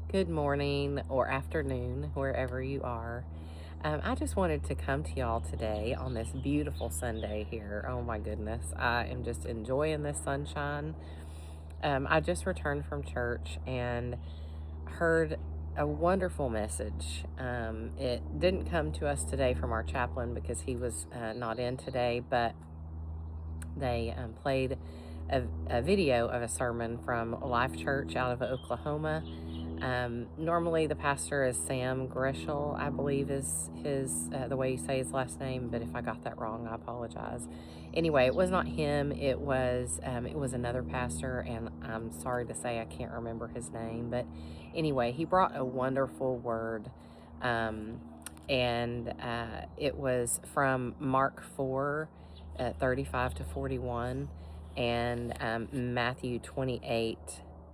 Good morning or afternoon, wherever you are. I just wanted to come to y'all today on this beautiful Sunday here. Oh my goodness, I am just enjoying this sunshine. I just returned from church and heard a wonderful message. It didn't come to us today from our chaplain because he was not in today, but they played a video of a sermon from Life Church out of Oklahoma. Normally the pastor is Sam Groeschel, I believe is his the way you say his last name, but if I got that wrong, I apologize. Anyway, it was not him. It was another pastor, and I'm sorry to say I can't remember his name, but anyway, he brought a wonderful word. And it was from Mark 4, 35 to 41, and Matthew 28,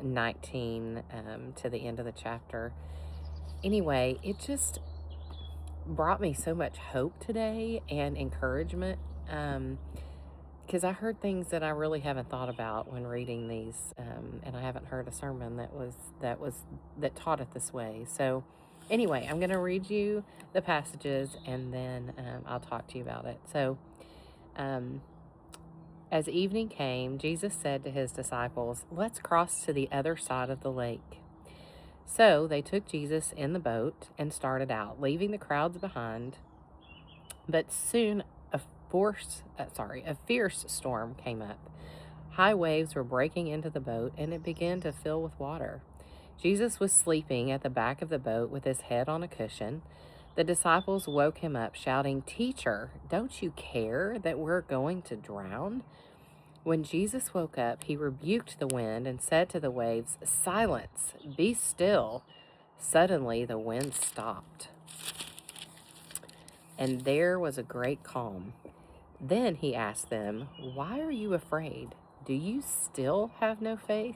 19 to the end of the chapter. Anyway, it just brought me so much hope today and encouragement, because I heard things that I really haven't thought about when reading these, and I haven't heard a sermon that taught it this way. So anyway, I'm going to read you the passages, and then I'll talk to you about it. So um, as evening came, Jesus said to his disciples, "Let's cross to the other side of the lake." So they took Jesus in the boat and started out, leaving the crowds behind. But soon a fierce storm came up. High waves were breaking into the boat, and it began to fill with water. Jesus was sleeping at the back of the boat with his head on a cushion. The disciples woke him up, shouting, "Teacher, don't you care that we're going to drown?" When Jesus woke up, he rebuked the wind and said to the waves, "Silence, be still." Suddenly the wind stopped, and there was a great calm. Then he asked them, "Why are you afraid? Do you still have no faith?"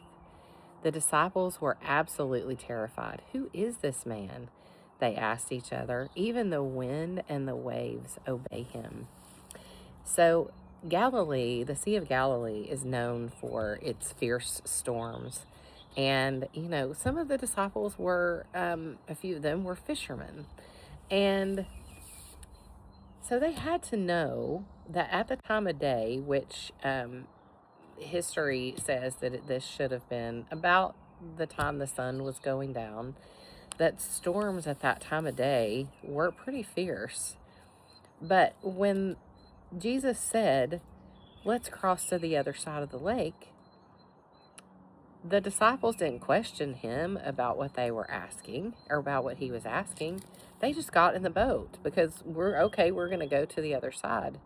The disciples were absolutely terrified. "Who is this man?" they asked each other. "Even the wind and the waves obey him." So, Galilee, the Sea of Galilee, is known for its fierce storms. And, some of the disciples a few of them were fishermen. And so they had to know that at the time of day, which history says that this should have been about the time the sun was going down, that storms at that time of day were pretty fierce. But when Jesus said, "Let's cross to the other side of the lake," the disciples didn't question him about what they were asking or about what he was asking. They just got in the boat because we're going to go to the other side.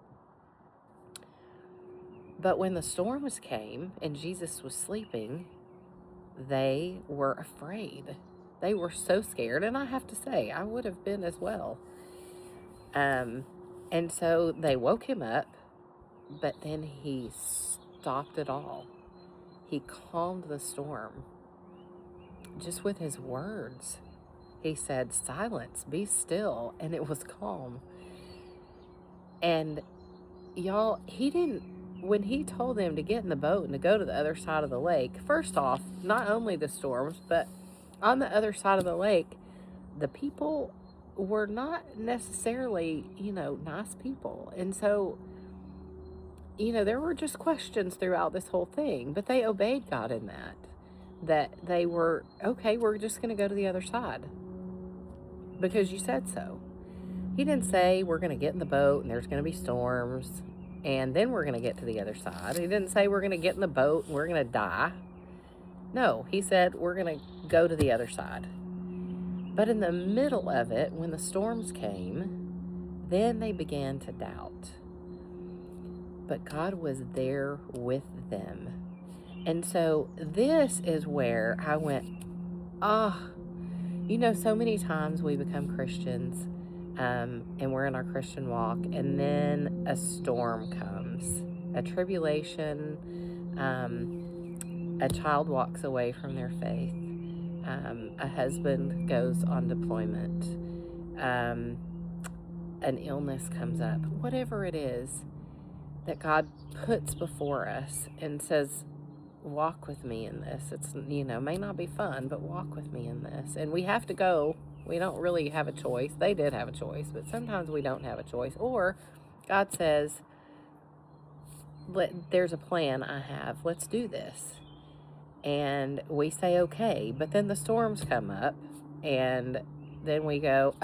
But when the storms came and Jesus was sleeping, they were afraid. They were so scared. And I have to say, I would have been as well. And so they woke him up, but then he stopped it all. He calmed the storm just with his words. He said, "Silence, be still," and it was calm. And y'all, when he told them to get in the boat and to go to the other side of the lake, first off, not only the storms, but on the other side of the lake, the people were not necessarily, nice people. And so, there were just questions throughout this whole thing, but they obeyed God in that they were, "Okay, we're just going to go to the other side because you said so." He didn't say we're going to get in the boat and there's going to be storms and then we're going to get to the other side. He didn't say we're going to get in the boat and we're going to die. No, he said we're going to go to the other side. But in the middle of it, when the storms came, then they began to doubt. But God was there with them. And so this is where I went, so many times we become Christians, and we're in our Christian walk, and then a storm comes, a tribulation, a child walks away from their faith, a husband goes on deployment, an illness comes up, whatever it is that God puts before us and says, walk with me in this. It's, may not be fun, but walk with me in this. And we have to go. We don't really have a choice. They did have a choice, but sometimes we don't have a choice. Or God says, there's a plan I have. Let's do this. And we say, okay, but then the storms come up, and then we go,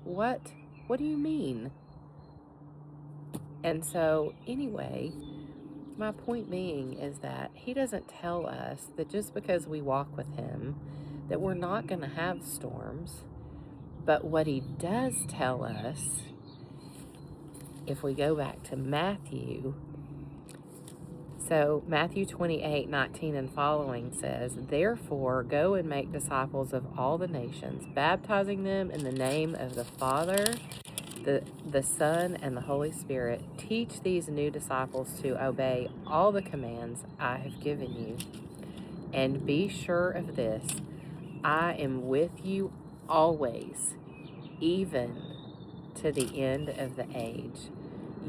what? What do you mean? And so, anyway, my point being is that he doesn't tell us that just because we walk with him, that we're not going to have storms. But what he does tell us, if we go back to Matthew, so Matthew 28:19 and following says, therefore go and make disciples of all the nations, baptizing them in the name of the Father, the Son, and the Holy Spirit. Teach these new disciples to obey all the commands I have given you. And be sure of this, I am with you always, even to the end of the age.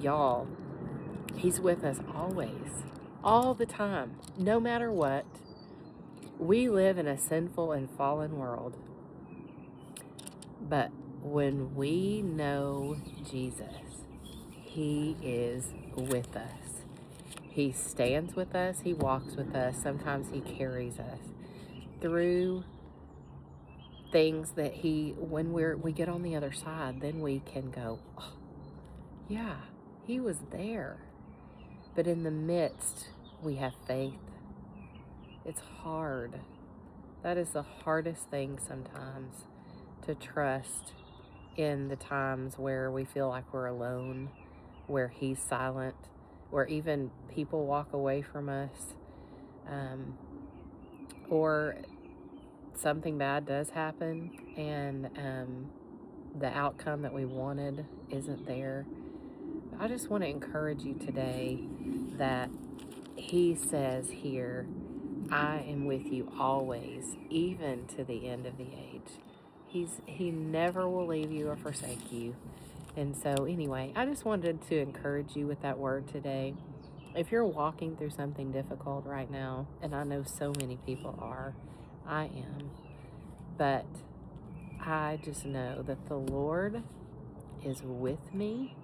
Y'all, he's with us always, all the time, no matter what. We live in a sinful and fallen world, but when we know Jesus, he is with us. He stands with us. He walks with us. Sometimes he carries us through things that when we get on the other side, then we can go, oh, yeah, he was there. But in the midst, we have faith. It's hard. That is the hardest thing sometimes, to trust in the times where we feel like we're alone, where he's silent, where even people walk away from us, or something bad does happen and the outcome that we wanted isn't there. I just want to encourage you today that he says here, I am with you always, even to the end of the age. He never will leave you or forsake you. And so anyway, I just wanted to encourage you with that word today. If you're walking through something difficult right now, and I know so many people are, I am, but I just know that the Lord is with me.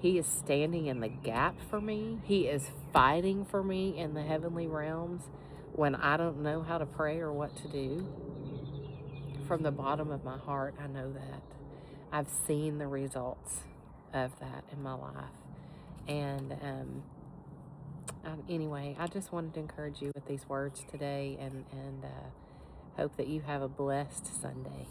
He is standing in the gap for me. He is fighting for me in the heavenly realms when I don't know how to pray or what to do. From the bottom of my heart, I know that. I've seen the results of that in my life. And anyway, I just wanted to encourage you with these words today, and hope that you have a blessed Sunday.